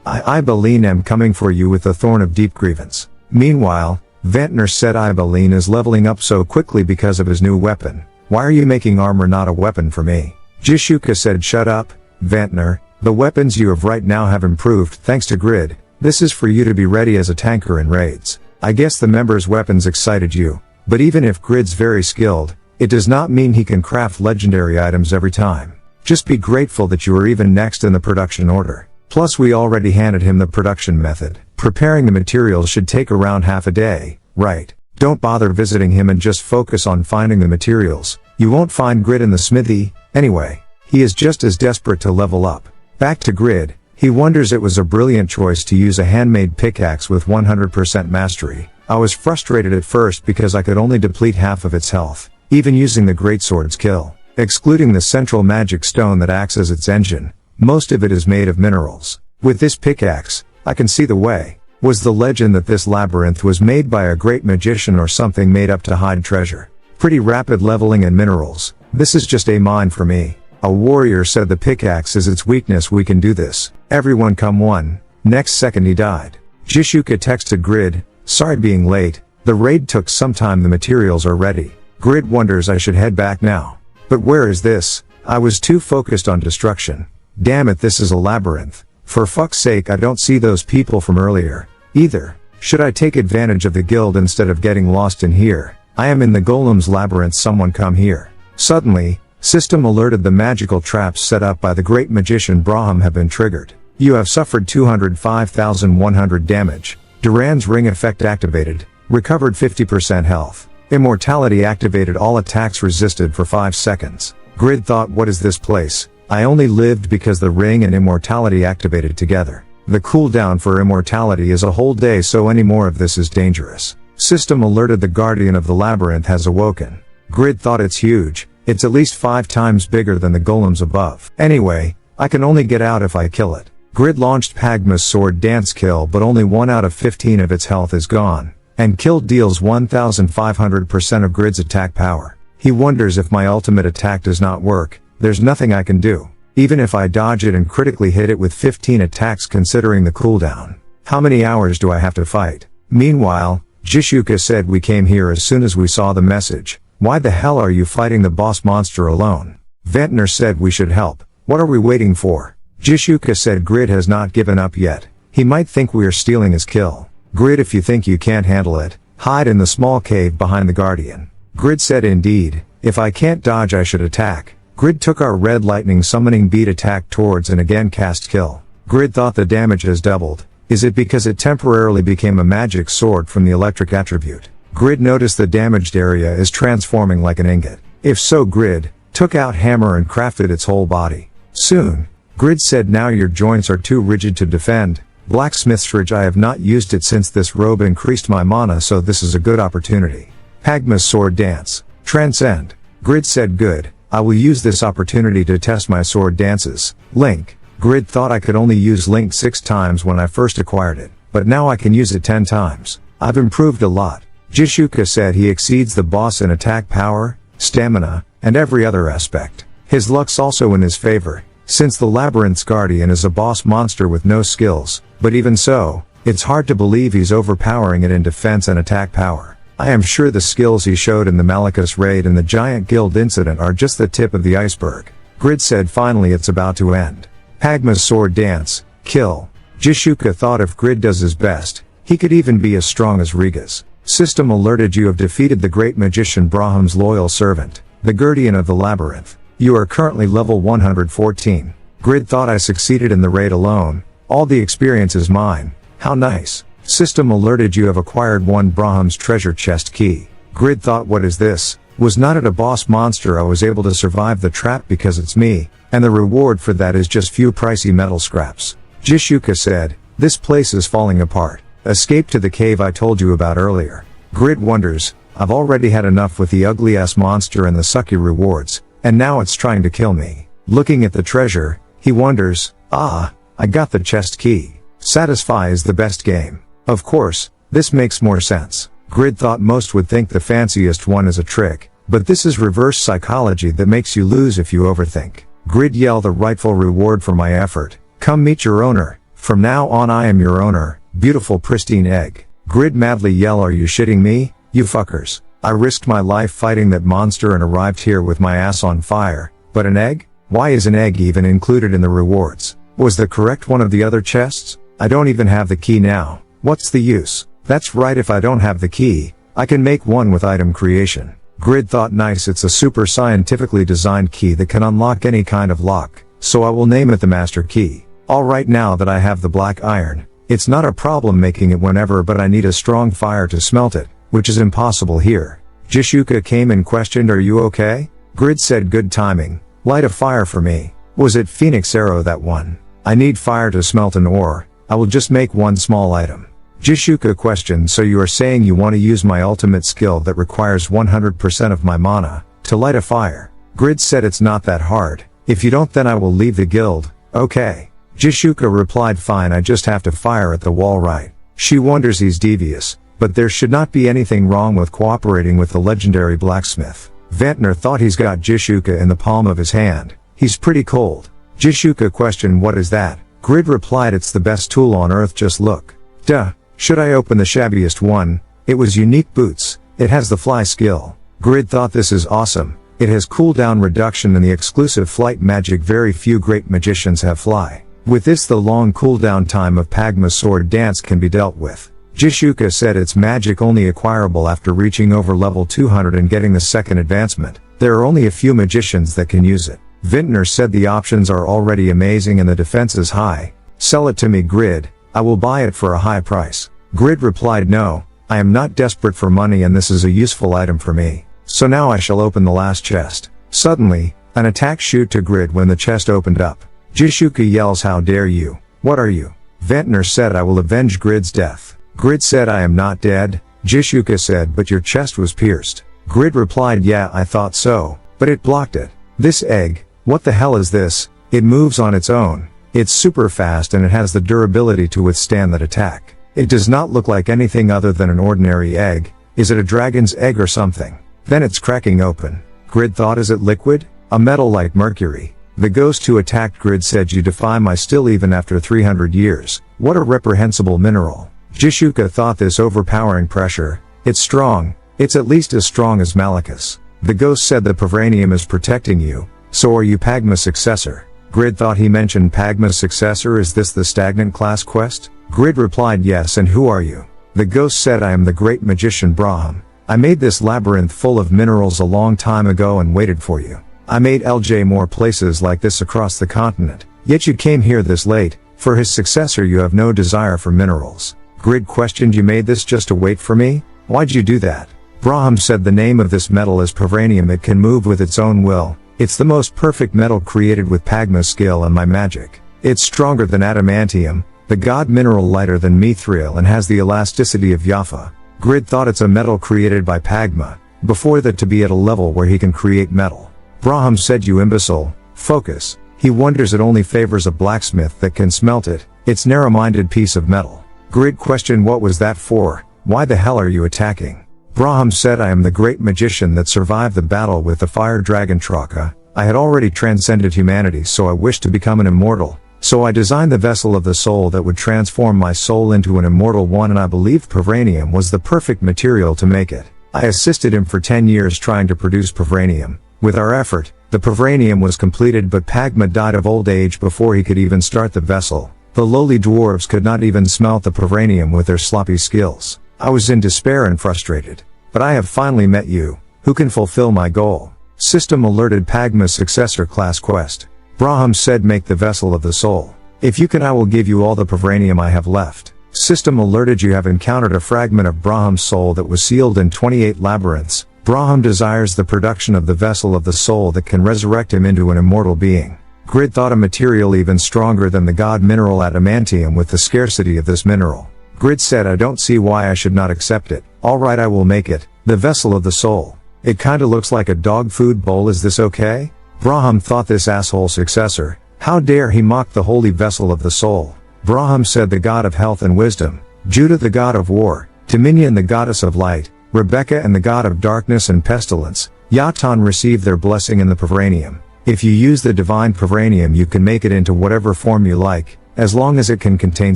Ibeline am coming for you with the Thorn of Deep Grievance. Meanwhile, Ventnor said Ibeline is leveling up so quickly because of his new weapon. Why are you making armor not a weapon for me? Jishuka said, shut up, Ventnor. The weapons you have right now have improved thanks to Grid. This is for you to be ready as a tanker in raids. I guess the members' weapons excited you, but even if Grid's very skilled, it does not mean he can craft legendary items every time. Just be grateful that you are even next in the production order. Plus we already handed him the production method. Preparing the materials should take around half a day, right? Don't bother visiting him and just focus on finding the materials. You won't find Grid in the smithy, anyway. He is just as desperate to level up. Back to Grid, he wonders it was a brilliant choice to use a handmade pickaxe with 100% mastery. I was frustrated at first because I could only deplete half of its health, even using the greatsword's kill. Excluding the central magic stone that acts as its engine, most of it is made of minerals. With this pickaxe, I can see the way. Was the legend that this labyrinth was made by a great magician or something made up to hide treasure? Pretty rapid leveling and minerals. This is just a mine for me. A warrior said the pickaxe is its weakness. We can do this. Everyone come one. Next second he died. Jishuka texted Grid, sorry being late. The raid took some time. The materials are ready. Grid wonders I should head back now. But where is this? I was too focused on destruction. Damn it, this is a labyrinth. For fuck's sake, I don't see those people from earlier. Either. Should I take advantage of the guild instead of getting lost in here? I am in the golem's labyrinth. Someone come here. Suddenly, system alerted the magical traps set up by the great magician Braham have been triggered. You have suffered 205,100 damage. Duran's ring effect activated. Recovered 50% health. Immortality activated. All attacks resisted for 5 seconds. Grid thought, what is this place? I only lived because the ring and immortality activated together. The cooldown for immortality is a whole day, so any more of this is dangerous. System alerted the guardian of the labyrinth has awoken. Grid thought it's huge. It's at least 5 times bigger than the golems above. Anyway, I can only get out if I kill it. Grid launched Pagma's sword dance kill, but only 1 out of 15 of its health is gone. And kill deals 1500% of Grid's attack power. He wonders if my ultimate attack does not work. There's nothing I can do. Even if I dodge it and critically hit it with 15 attacks considering the cooldown. How many hours do I have to fight? Meanwhile, Jishuka said we came here as soon as we saw the message. Why the hell are you fighting the boss monster alone? Ventnor said we should help. What are we waiting for? Jishuka said Grid has not given up yet. He might think we are stealing his kill. Grid, if you think you can't handle it, hide in the small cave behind the guardian. Grid said indeed, if I can't dodge I should attack. Grid took our red lightning summoning beat attack towards and again cast kill. Grid thought the damage has doubled. Is it because it temporarily became a magic sword from the electric attribute? Grid noticed the damaged area is transforming like an ingot. If so, Grid took out hammer and crafted its whole body. Soon, Grid said now your joints are too rigid to defend. Blacksmith's ridge, I have not used it since this robe increased my mana, so this is a good opportunity. Pagma's sword dance. Transcend. Grid said good. I will use this opportunity to test my sword dances. Link. Grid thought I could only use Link 6 times when I first acquired it, but now I can use it 10 times. I've improved a lot. Jishuka said he exceeds the boss in attack power, stamina, and every other aspect. His luck's also in his favor, since the labyrinth's guardian is a boss monster with no skills, but even so, it's hard to believe he's overpowering it in defense and attack power. I am sure the skills he showed in the Malachus raid and the Giant Guild incident are just the tip of the iceberg. Grid said finally it's about to end. Pagma's sword dance. Kill. Jishuka thought if Grid does his best, he could even be as strong as Riga's. System alerted you have defeated the great magician Braham's loyal servant, the guardian of the labyrinth. You are currently level 114. Grid thought I succeeded in the raid alone. All the experience is mine. How nice. System alerted you have acquired 1 Braham's treasure chest key. Grid thought what is this? Was not it a boss monster? I was able to survive the trap because it's me, and the reward for that is just few pricey metal scraps. Jishuka said, this place is falling apart. Escape to the cave I told you about earlier. Grid wonders, I've already had enough with the ugly ass monster and the sucky rewards, and now it's trying to kill me. Looking at the treasure, he wonders, I got the chest key. Satisfy is the best game. Of course, this makes more sense. Grid thought most would think the fanciest one is a trick, but this is reverse psychology that makes you lose if you overthink. Grid yell the rightful reward for my effort. Come meet your owner. From now on I am your owner. Beautiful pristine egg. Grid madly yell, are you shitting me? You fuckers. I risked my life fighting that monster and arrived here with my ass on fire. But an egg? Why is an egg even included in the rewards? Was the correct one of the other chests? I don't even have the key now. What's the use? That's right, if I don't have the key, I can make one with item creation. Grid thought nice, it's a super scientifically designed key that can unlock any kind of lock, so I will name it the master key. Alright, now that I have the black iron, it's not a problem making it whenever, but I need a strong fire to smelt it, which is impossible here. Jishuka came and questioned, are you okay? Grid said good timing, light a fire for me. Was it Phoenix Arrow that one? I need fire to smelt an ore, I will just make one small item. Jishuka questioned, so you are saying you want to use my ultimate skill that requires 100% of my mana, to light a fire? Grid said it's not that hard, if you don't then I will leave the guild. Okay. Jishuka replied fine, I just have to fire at the wall, right? She wonders he's devious, but there should not be anything wrong with cooperating with the legendary Blacksmith. Ventnor thought he's got Jishuka in the palm of his hand. He's pretty cold. Jishuka questioned, what is that? Grid replied, it's the best tool on earth, just look. Duh, should I open the shabbiest one? It was unique boots. It has the fly skill. Grid thought this is awesome. It has cooldown reduction and the exclusive flight magic very few great magicians have fly. With this the long cooldown time of Pagma's sword dance can be dealt with. Jishuka said it's magic only acquirable after reaching over level 200 and getting the second advancement. There are only a few magicians that can use it. Vintner said the options are already amazing and the defense is high. Sell it to me, Grid. I will buy it for a high price. Grid replied, no, I am not desperate for money and this is a useful item for me. So now I shall open the last chest. Suddenly, an attack shoot to Grid when the chest opened up. Jishuka yells, how dare you? What are you? Ventnor said, I will avenge Grid's death. Grid said, I am not dead. Jishuka said, but your chest was pierced. Grid replied, yeah, I thought so, but it blocked it. This egg, what the hell is this? It moves on its own. It's super fast and it has the durability to withstand that attack. It does not look like anything other than an ordinary egg. Is it a dragon's egg or something? Then it's cracking open. Grid thought, is it liquid? A metal like mercury. The ghost who attacked Grid said, you defy my still even after 300 years. What a reprehensible mineral. Jishuka thought, this overpowering pressure. It's strong. It's at least as strong as Malachus. The ghost said, the Pavranium is protecting you. So are you Pagma's successor? Grid thought he mentioned Pagma's successor. Is this the stagnant class quest? Grid replied, yes, and who are you? The ghost said, I am the great magician Braham. I made this labyrinth full of minerals a long time ago and waited for you. I made LJ more places like this across the continent. Yet you came here this late. For his successor you have no desire for minerals. Grid questioned, you made this just to wait for me? Why'd you do that? Braham said, the name of this metal is Pavranium. It can move with its own will. It's the most perfect metal created with Pagma's skill and my magic. It's stronger than adamantium, the god mineral, lighter than mithril, and has the elasticity of Yafa. Grid thought it's a metal created by Pagma, before that to be at a level where he can create metal. Braham said, you imbecile, focus. He wonders it only favors a blacksmith that can smelt it. It's narrow-minded piece of metal. Grid questioned, what was that for? Why the hell are you attacking? Braham said, I am the great magician that survived the battle with the fire dragon Traka. I had already transcended humanity, so I wished to become an immortal. So I designed the vessel of the soul that would transform my soul into an immortal one, and I believed Pavranium was the perfect material to make it. I assisted him for 10 years trying to produce Pavranium. With our effort, the Pavranium was completed, but Pagma died of old age before he could even start the vessel. The lowly dwarves could not even smelt the Pavranium with their sloppy skills. I was in despair and frustrated. But I have finally met you, who can fulfill my goal. System alerted, Pagma's successor class quest. Braham said, make the vessel of the soul. If you can, I will give you all the Pavranium I have left. System alerted, you have encountered a fragment of Braham's soul that was sealed in 28 labyrinths. Braham desires the production of the vessel of the soul that can resurrect him into an immortal being. Grid thought, a material even stronger than the god mineral adamantium with the scarcity of this mineral. Grid said, I don't see why I should not accept it. Alright, I will make it. The vessel of the soul. It kinda looks like a dog food bowl, is this okay? Braham thought, this asshole successor. How dare he mock the holy vessel of the soul? Braham said, the god of health and wisdom. Judah the god of war. Dominion the goddess of light. Rebecca and the god of darkness and pestilence. Yatan received their blessing in the Pavranium. If you use the divine Pavranium you can make it into whatever form you like, as long as it can contain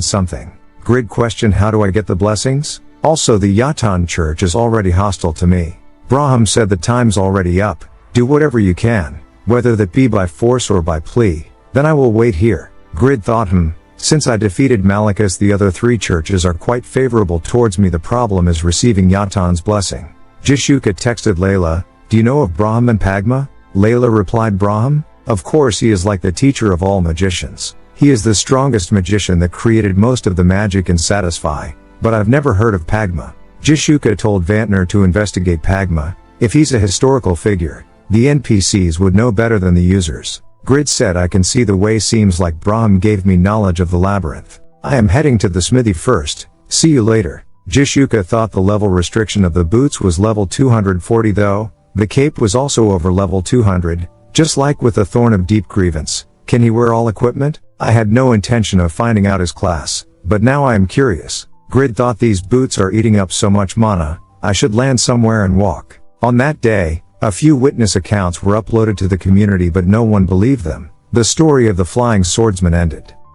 something. Grid questioned, how do I get the blessings? Also, the Yatan church is already hostile to me. Braham said, the time's already up. Do whatever you can, whether that be by force or by plea. Then I will wait here. Grid thought, since I defeated Malachus, the other 3 churches are quite favorable towards me. The problem is receiving Yatan's blessing. Jishuka texted Layla, do you know of Braham and Pagma? Layla replied, Braham? Of course, he is like the teacher of all magicians. He is the strongest magician that created most of the magic in Satisfy, but I've never heard of Pagma. Jishuka told Vantner to investigate Pagma. If he's a historical figure, the NPCs would know better than the users. Grid said, I can see the way. Seems like Braham gave me knowledge of the labyrinth. I am heading to the smithy first. See you later. Jishuka thought the level restriction of the boots was level 240 though. The cape was also over level 200, just like with the Thorn of Deep Grievance. Can he wear all equipment? I had no intention of finding out his class, but now I am curious. Grid thought these boots are eating up so much mana, I should land somewhere and walk. On that day, a few witness accounts were uploaded to the community but no one believed them. The story of the flying swordsman ended.